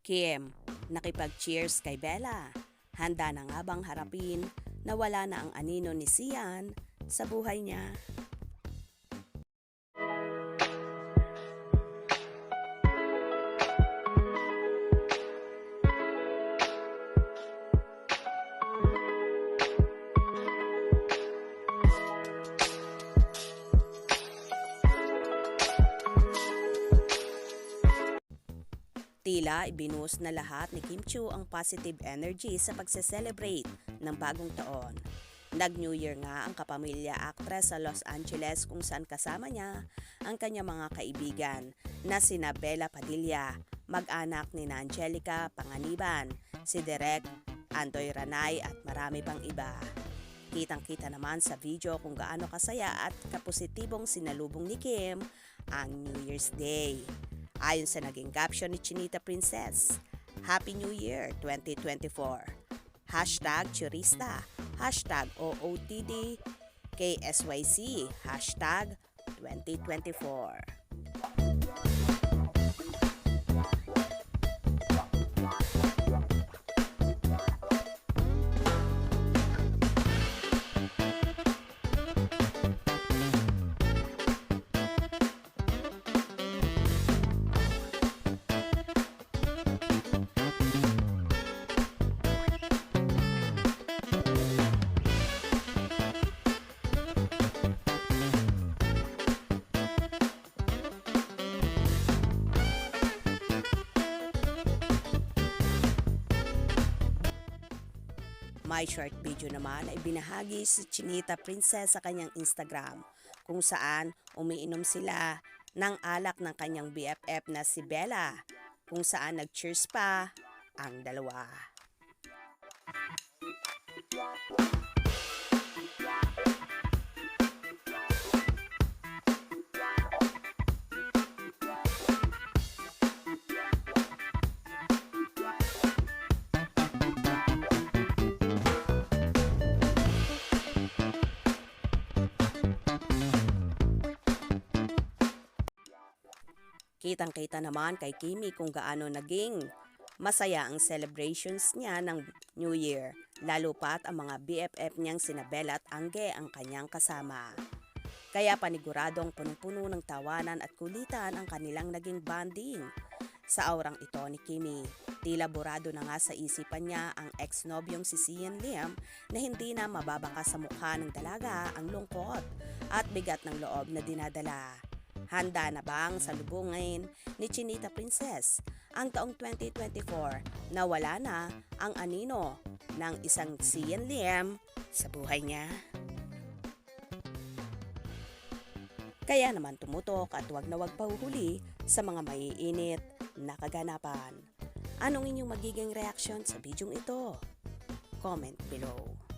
Kim, nakipag-cheers kay Bella. Handa na nga bang harapin na wala na ang anino ni Sian sa buhay niya? Tila ibinuhos na lahat ni Kim Chiu ang positive energy sa pagse-celebrate ng bagong taon. Nag-New Year nga ang kapamilya actress sa Los Angeles kung saan kasama niya ang kanyang mga kaibigan na sina Bella Padilla, mag-anak ni Angelica Panganiban, si Direk Andoy Ranay at marami pang iba. Kitang-kita naman sa video kung gaano kasaya at kapositibong sinalubong ni Kim ang New Year's Day. Ayon sa naging caption ni Chinita Princess, Happy New Year 2024. Hashtag Churista, hashtag OOTD, KSYC, hashtag 2024. May short video naman ay binahagi si Chinita Princess sa kanyang Instagram kung saan umiinom sila ng alak ng kanyang BFF na si Bella kung saan nag-cheers pa ang dalawa. Kitang-kita naman kay Kimi kung gaano naging masaya ang celebrations niya ng New Year, lalo pat ang mga BFF niyang sina Bella at Angge ang kanyang kasama. Kaya paniguradong punong-puno ng tawanan at kulitan ang kanilang naging bonding. Sa aurang ito ni Kimi, tila burado na nga sa isipan niya ang ex-nobyong si Sian Liam na hindi na mababaka sa mukha ng dalaga ang lungkot at bigat ng loob na dinadala. Handa na bang salubungin ni Chinita Princess ang taong 2024 na wala na ang anino ng isang Sian Liam sa buhay niya? Kaya naman tumutok at wag na wag pahuhuli sa mga maiinit na kaganapan. Anong inyong magiging reaksyon sa bidyong ito? Comment below.